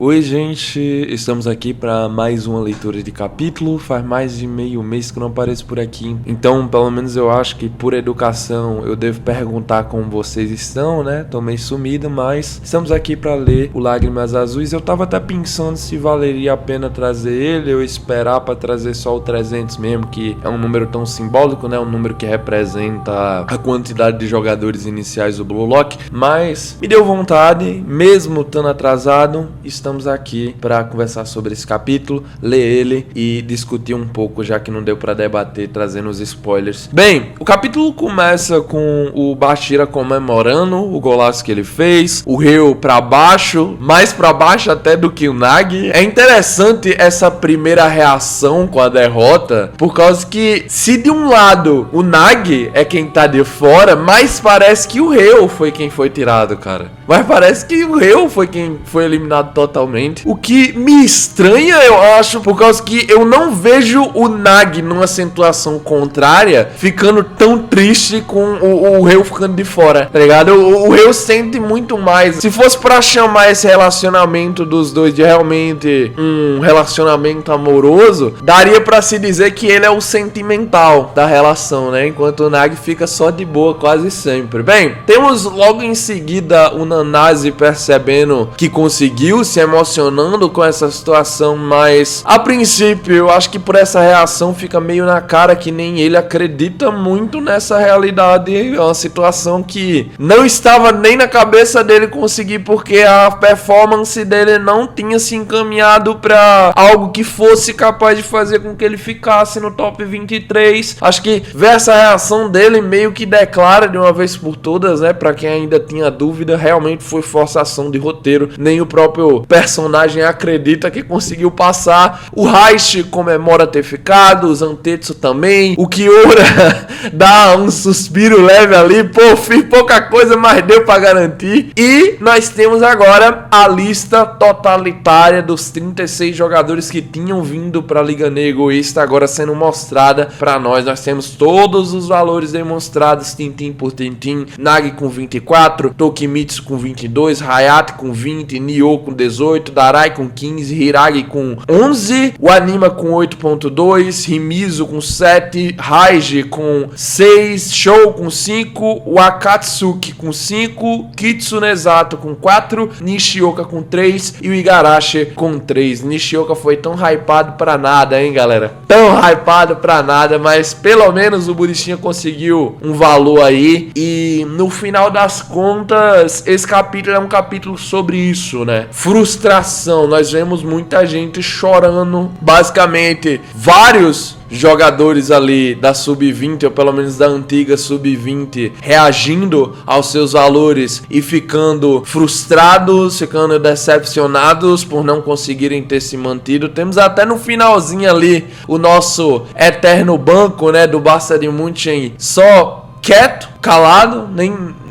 Oi gente, estamos aqui para mais uma leitura de capítulo. Faz mais de meio mês que eu não apareço por aqui, então pelo menos eu acho que por educação eu devo perguntar como vocês estão, né? Tô meio sumido, mas estamos aqui para ler o Lágrimas Azuis. Eu tava até pensando se valeria a pena trazer ele ou esperar para trazer só o 300 mesmo, que é um número tão simbólico, né? Um número que representa a quantidade de jogadores iniciais do Blue Lock, mas me deu vontade, mesmo estando atrasado. Estamos aqui para conversar sobre esse capítulo, ler ele e discutir um pouco, já que não deu para debater, trazendo os spoilers. Bem, o capítulo começa com o Bashira comemorando o golaço que ele fez, o Ryo para baixo, mais para baixo até do que o Nagi. É interessante essa primeira reação com a derrota, por causa que se de um lado o Nagi é quem tá de fora, mas parece que o Ryo foi quem foi tirado, cara. Mas parece que o Ryo foi quem foi eliminado totalmente. O que me estranha, eu acho, por causa que eu não vejo o Nagi numa situação contrária ficando tão triste com o Ryo ficando de fora, tá ligado? O Ryo sente muito mais. Se fosse pra chamar esse relacionamento dos dois de realmente um relacionamento amoroso, daria pra se dizer que ele é o sentimental da relação, né? Enquanto o Nagi fica só de boa quase sempre. Bem, temos logo em seguida o Nanase percebendo que conseguiu, se emocionando com essa situação, mas a princípio eu acho que por essa reação fica meio na cara que nem ele acredita muito nessa realidade. É uma situação que não estava nem na cabeça dele conseguir, porque a performance dele não tinha se encaminhado para algo que fosse capaz de fazer com que ele ficasse no top 23. Acho que ver essa reação dele meio que declara de uma vez por todas, né, para quem ainda tinha dúvida, realmente foi forçação de roteiro. Nem o próprio personagem acredita que conseguiu passar. O Heishi comemora ter ficado, o Zantetsu também, o Kiora dá um suspiro leve ali, pô, fiz pouca coisa, mas deu pra garantir. E nós temos agora a lista totalitária dos 36 jogadores que tinham vindo pra Liga Negra Egoísta, agora sendo mostrada pra nós. Nós temos todos os valores demonstrados, tintim por tintim. Nagi com 24, Tokimitsu com 22, Hayate com 20, Nioh com 18, Darai com 15, Hiragi com 11, o Anima com 8.2, Himizu com 7, Raiji com 6, Shou com 5, o Akatsuki com 5, Kitsunezato com 4, Nishioka com 3 e o Igarashi com 3. Nishioka foi tão hypado pra nada, hein, galera? Tão hypado pra nada, mas pelo menos o Burichinha conseguiu um valor aí. E no final das contas, esse capítulo é um capítulo sobre isso, né? Frustração. Nós vemos muita gente chorando, basicamente vários jogadores ali da Sub-20, ou pelo menos da antiga Sub-20, reagindo aos seus valores e ficando frustrados, ficando decepcionados por não conseguirem ter se mantido. Temos até no finalzinho ali o nosso eterno banco, né, do Basta de München, só quieto, calado,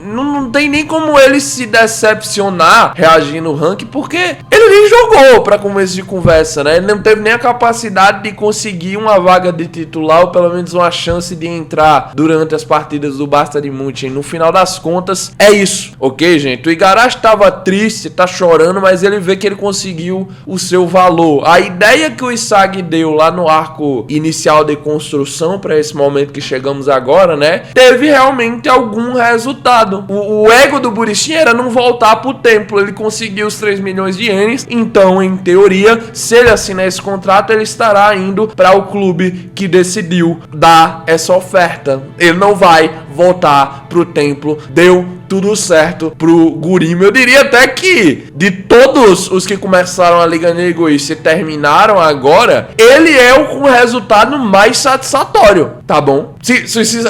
não tem nem como ele se decepcionar reagindo no ranking, porque ele nem jogou pra começo de conversa, né? Ele não teve nem a capacidade de conseguir uma vaga de titular, ou pelo menos uma chance de entrar durante as partidas do Basta de München. No final das contas, é isso, ok, gente? O Igarashi tava triste, tá chorando, mas ele vê que ele conseguiu o seu valor. A ideia que o Isagi deu lá no arco inicial de construção, pra esse momento que chegamos agora, né? Teve realmente algum resultado. O ego do Burichinha era não voltar pro templo. Ele conseguiu os 3 milhões de ienes. Então, em teoria, se ele assinar esse contrato, ele estará indo para o clube que decidiu dar essa oferta. Ele não vai voltar pro templo. Deu tudo certo pro Gurima. Eu diria até que de todos os que começaram a Liga Negra Egoísta e terminaram agora, ele é o com o resultado mais satisfatório, tá bom?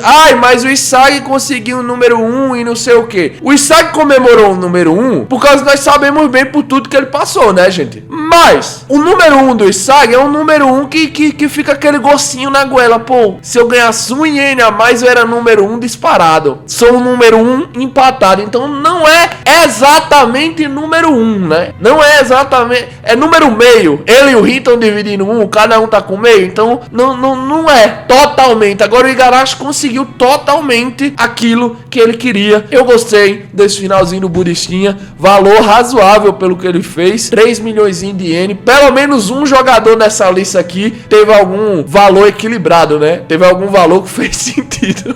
Ai, mas o Isagi conseguiu o número 1 e não sei o que. O Isagi comemorou o número 1 por causa que nós sabemos bem por tudo que ele passou, né, gente? Mas o número 1 do Isagi é um número 1 que fica aquele gostinho na goela. Pô, se eu ganhasse um iene a mais, eu era número 1 disparado. Sou o número 1 imparável. empatado. Então não é exatamente número 1, né? Não é exatamente... É número meio. Ele e o Rin estão dividindo um, cada um tá com meio. Então não é totalmente. Agora o Igarashi conseguiu totalmente aquilo que ele queria. Eu gostei desse finalzinho do Budistinha. Valor razoável pelo que ele fez. 3 milhões de iene. Pelo menos um jogador nessa lista aqui teve algum valor equilibrado, né? Teve algum valor que fez sentido.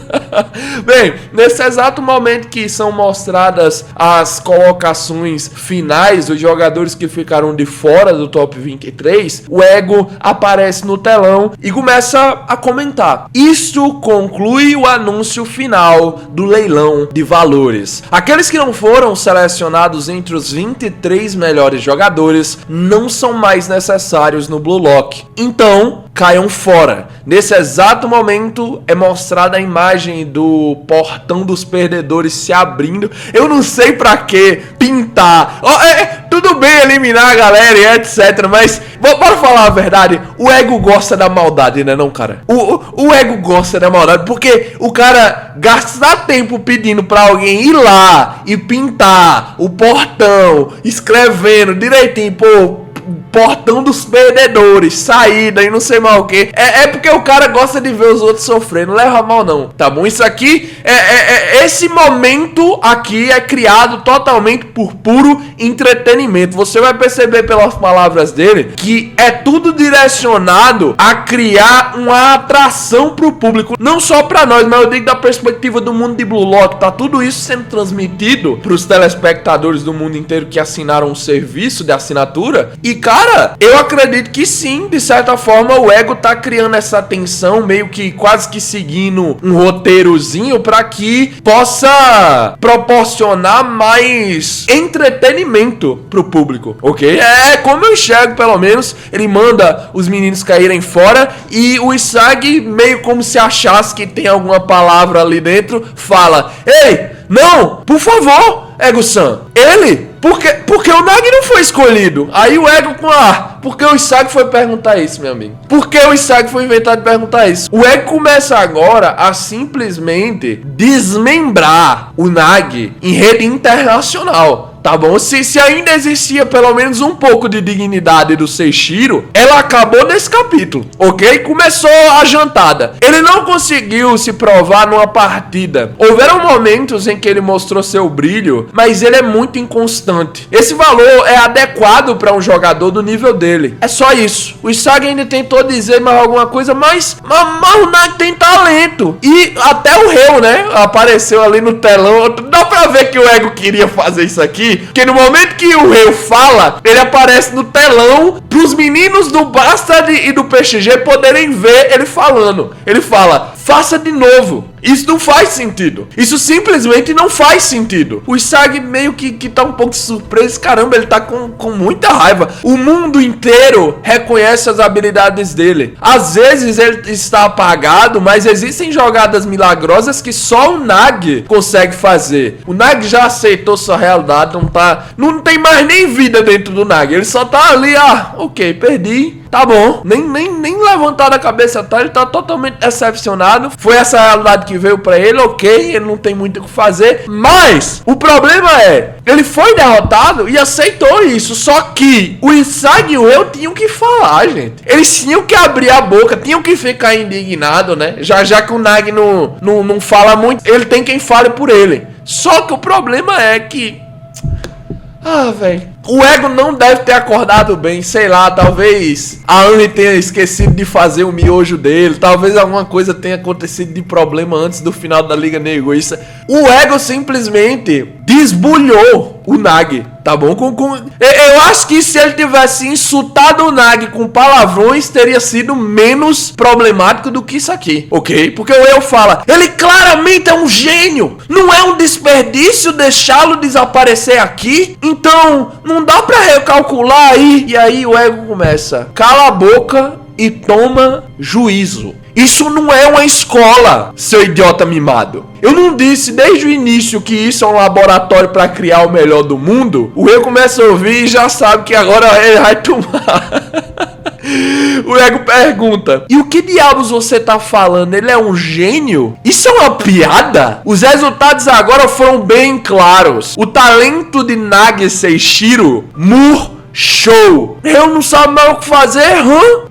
Bem, nesse exato momento que são mostradas as colocações finais dos jogadores que ficaram de fora do top 23, o Ego aparece no telão e começa a comentar: isto conclui o anúncio final do leilão de valores. Aqueles que não foram selecionados entre os 23 melhores jogadores não são mais necessários no Blue Lock. Então, caiam fora. Nesse exato momento é mostrada a imagem do portão dos perdedores se abrindo. Eu não sei pra que pintar. Tudo bem eliminar a galera e etc, mas bora falar a verdade, o Ego gosta da maldade, né não, cara? O Ego gosta da maldade, porque o cara gasta tempo pedindo pra alguém ir lá e pintar o portão, escrevendo direitinho, pô, portão dos perdedores, saída e não sei mal o que. É porque o cara gosta de ver os outros sofrendo, não leva mal não, tá bom? Isso aqui, esse momento aqui é criado totalmente por puro entretenimento. Você vai perceber pelas palavras dele que é tudo direcionado a criar uma atração pro público, não só pra nós, mas eu digo da perspectiva do mundo de Blue Lock. Tá tudo isso sendo transmitido pros telespectadores do mundo inteiro que assinaram um serviço de assinatura. E cara, eu acredito que sim, de certa forma o Ego tá criando essa tensão, meio que quase que seguindo um roteirozinho pra que possa proporcionar mais entretenimento pro público, ok? É como eu enxergo, pelo menos. Ele manda os meninos caírem fora e o Isagi, meio como se achasse que tem alguma palavra ali dentro, fala: ei, não, por favor, Ego-san, ele... Porque o Nagi não foi escolhido. Aí o Ego com porque o Isagi foi perguntar isso, meu amigo. Porque o Isagi foi inventado de perguntar isso. O Ego começa agora a simplesmente desmembrar o Nagi em rede internacional. Tá bom? Se ainda existia pelo menos um pouco de dignidade do Seishiro, ela acabou nesse capítulo, ok? Começou a jantada. Ele não conseguiu se provar numa partida. Houveram momentos em que ele mostrou seu brilho, mas ele é muito inconstante. Esse valor é adequado para um jogador do nível dele. É só isso. O Isagi ainda tentou dizer mais alguma coisa, mas o Nagi tem talento. E até o Reu, né? Apareceu ali no telão. Dá pra ver que o Ego queria fazer isso aqui. Porque no momento que o Reu fala, ele aparece no telão pros meninos do Bastard e do PXG poderem ver ele falando. Ele fala: faça de novo. Isso não faz sentido. Isso simplesmente não faz sentido. O Isagi meio que tá um pouco surpreso. Caramba, ele tá com muita raiva. O mundo inteiro reconhece as habilidades dele. Às vezes ele está apagado, mas existem jogadas milagrosas que só o Nagi consegue fazer. O Nagi já aceitou sua realidade, não tem mais nem vida dentro do Nagi. Ele só tá ali, ok, perdi. Tá bom, nem levantar a cabeça, tá? Ele tá totalmente decepcionado. Foi essa realidade que veio pra ele, ok, ele não tem muito o que fazer. Mas o problema é, ele foi derrotado e aceitou isso. Só que o Isagi e o Reu tinham que falar, gente. Eles tinham que abrir a boca, tinham que ficar indignado, né? Já que o Nagi não fala muito, ele tem quem fale por ele. Só que o problema é que... velho, o Ego não deve ter acordado bem, sei lá, talvez a Anne tenha esquecido de fazer o miojo dele, talvez alguma coisa tenha acontecido de problema antes do final da Liga Egoísta. O Ego simplesmente desbulhou o Nagi, tá bom? Eu acho que se ele tivesse insultado o Nagi com palavrões, teria sido menos problemático do que isso aqui, ok? Porque o Eu fala, ele claramente é um gênio, não é um desperdício deixá-lo desaparecer aqui, então não dá pra recalcular aí. E aí o Ego começa: cala a boca e toma juízo. Isso não é uma escola, seu idiota mimado. Eu não disse desde o início que isso é um laboratório pra criar o melhor do mundo? O Rei começa a ouvir e já sabe que agora ele vai tomar. O ego pergunta: e o que diabos você tá falando? Ele é um gênio? Isso é uma piada? Os resultados agora foram bem claros. O talento de Nagi Seishiro show. Eu não sabe mais o que fazer,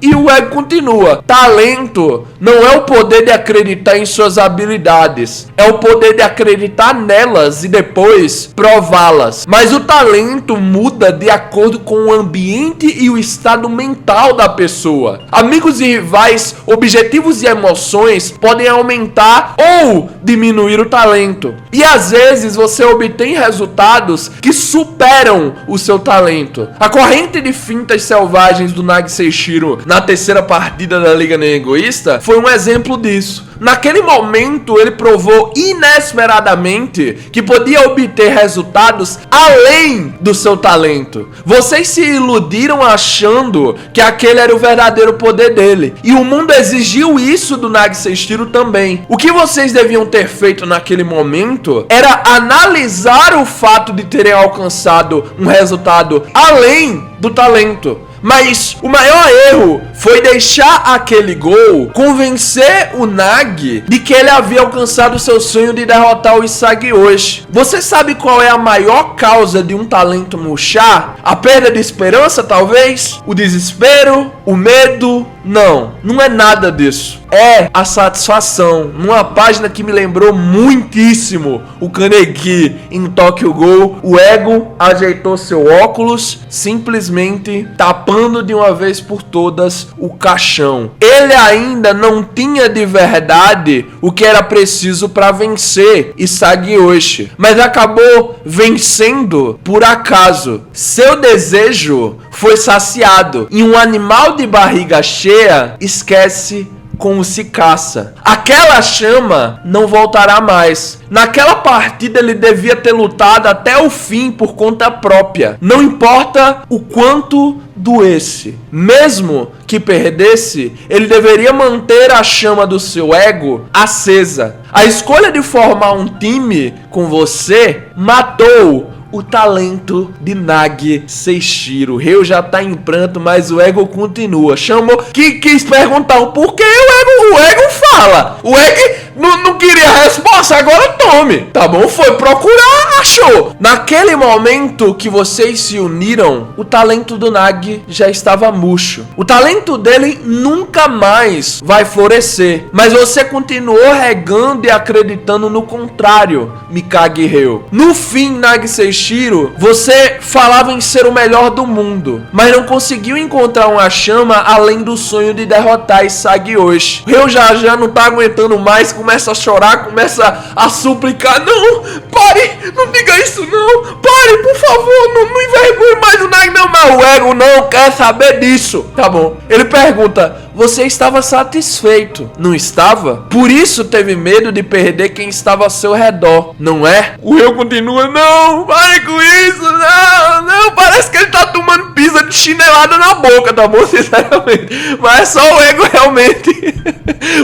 E o ego continua: talento não é o poder de acreditar em suas habilidades, é o poder de acreditar nelas e depois prová-las. Mas o talento muda de acordo com o ambiente e o estado mental da pessoa. Amigos e rivais, objetivos e emoções podem aumentar ou diminuir o talento. E às vezes você obtém resultados que superam o seu talento. A corrente de fintas selvagens do Nagi Seishiro na terceira partida da Liga Egoísta foi um exemplo disso. Naquele momento, ele provou inesperadamente que podia obter resultados além do seu talento. Vocês se iludiram achando que aquele era o verdadeiro poder dele. E o mundo exigiu isso do Nagi Seishiro também. O que vocês deviam ter feito naquele momento era analisar o fato de terem alcançado um resultado além do talento. Mas o maior erro foi deixar aquele gol convencer o Nagi de que ele havia alcançado seu sonho de derrotar o Isagi hoje. Você sabe qual é a maior causa de um talento murchar? A perda de esperança, talvez? O desespero? O medo? Não, não é nada disso. É a satisfação. Numa página que me lembrou muitíssimo o Kaneki em Tokyo Ghoul, o ego ajeitou seu óculos, simplesmente tapando de uma vez por todas o caixão. Ele ainda não tinha de verdade o que era preciso para vencer Isagi Oshi, mas acabou vencendo por acaso. Seu desejo foi saciado e um animal de barriga cheia esquece como se caça. Aquela chama não voltará mais. Naquela partida ele devia ter lutado até o fim por conta própria. Não importa o quanto doesse. Mesmo que perdesse, ele deveria manter a chama do seu ego acesa. A escolha de formar um time com você matou o talento de Nagi Seishiro. Ryo já tá em pranto, mas o ego continua. Chamou, quis perguntar o porquê, o ego fala. O ego não queria a resposta, agora tome. Tá bom, foi procurar, achou. Naquele momento que vocês se uniram, o talento do Nagi já estava murcho. O talento dele nunca mais vai florescer. Mas você continuou regando e acreditando no contrário, Mikage Ryo. No fim, Nagi Seishiro, você falava em ser o melhor do mundo, mas não conseguiu encontrar uma chama além do sonho de derrotar Isagi Oshi. Ryo já não tá aguentando mais, começa a chorar, começa a suplicar: não, pare, não diga isso não, pare, por favor, não envergonhe mais o Nagi não. Mas o ego não quer saber disso. Tá bom, ele pergunta: você estava satisfeito, não estava? Por isso teve medo de perder quem estava ao seu redor, não é? O Ryo continua: não, pare com isso, não, parece que ele tá tomando pizza de chinelada na boca, tá bom, sinceramente. Mas só o ego realmente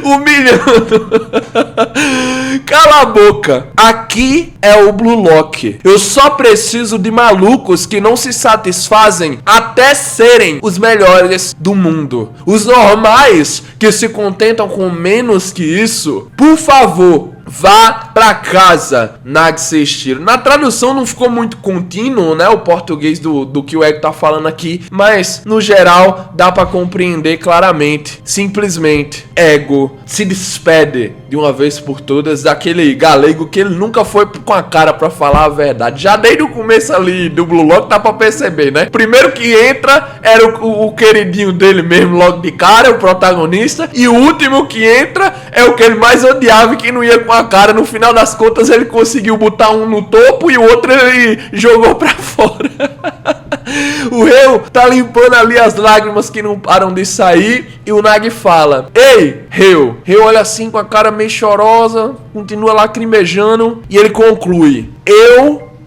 humilhando. Cala a boca. Aqui é o Blue Lock. Eu só preciso de malucos que não se satisfazem até serem os melhores do mundo. Os normais que se contentam com menos que isso, por favor, vá pra casa, Nagi Seishiro. Na tradução não ficou muito contínuo, né, o português do que o ego tá falando aqui, mas no geral dá pra compreender claramente. Simplesmente, ego se despede de uma vez por todas daquele galego que ele nunca foi com a cara pra falar a verdade. Já desde o começo ali do Blue Lock dá pra perceber, né? Primeiro que entra era o queridinho dele mesmo logo de cara, o protagonista, e o último que entra é o que ele mais odiava e que não ia com a cara. No final das contas ele conseguiu botar um no topo e o outro ele jogou pra fora. O Ryo tá limpando ali as lágrimas que não param de sair e o Nagi fala: ei, Ryo. Ryo olha assim com a cara meio chorosa, continua lacrimejando e ele conclui: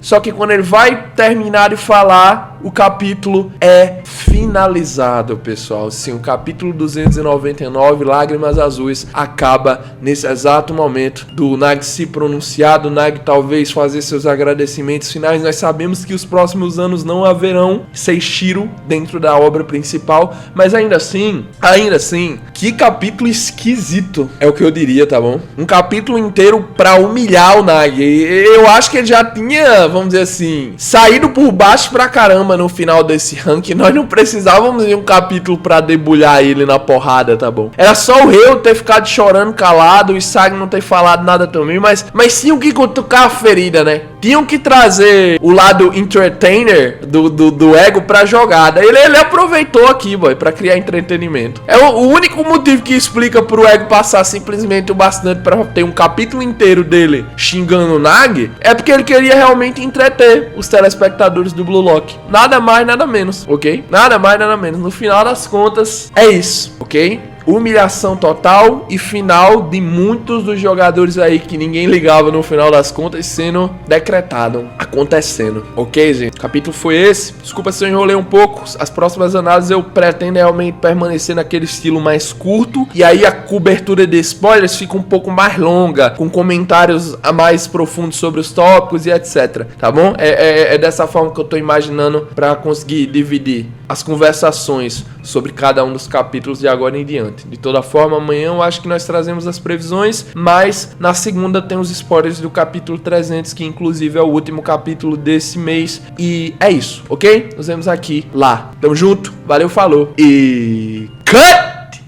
só que quando ele vai terminar de falar, o capítulo é finalizado, pessoal. Sim, o capítulo 299, Lágrimas Azuis, acaba nesse exato momento do Nagi se pronunciar, do Nagi talvez fazer seus agradecimentos finais. Nós sabemos que os próximos anos não haverão Seishiro dentro da obra principal, mas ainda assim, que capítulo esquisito, é o que eu diria, tá bom? Um capítulo inteiro pra humilhar o Nagi. Eu acho que ele já tinha, vamos dizer assim, saído por baixo pra caramba no final desse ranking. Nós não precisávamos de um capítulo pra debulhar ele na porrada, tá bom? Era só o Ryo ter ficado chorando calado, o Isagi não ter falado nada também, mas tinham que cutucar a ferida, né? Tinham que trazer o lado entertainer do ego pra jogada. Ele aproveitou aqui, boy, pra criar entretenimento. É o único motivo que explica pro ego passar simplesmente o bastante pra ter um capítulo inteiro dele xingando o Nagi, é porque ele queria realmente entreter os telespectadores do Blue Lock. Nada mais, nada menos, ok? Nada mais, nada menos. No final das contas, é isso, ok? Humilhação total e final de muitos dos jogadores aí que ninguém ligava no final das contas sendo decretado, acontecendo, ok, gente? O capítulo foi esse. Desculpa se eu enrolei um pouco. As próximas análises eu pretendo realmente permanecer naquele estilo mais curto, e aí a cobertura de spoilers fica um pouco mais longa, com comentários a mais profundos sobre os tópicos e etc, tá bom? É dessa forma que eu tô imaginando para conseguir dividir as conversações sobre cada um dos capítulos de agora em diante. De toda forma, amanhã eu acho que nós trazemos as previsões, mas na segunda tem os spoilers do capítulo 300, que inclusive é o último capítulo desse mês, e é isso, ok? Nos vemos aqui, lá. Tamo junto, valeu, falou e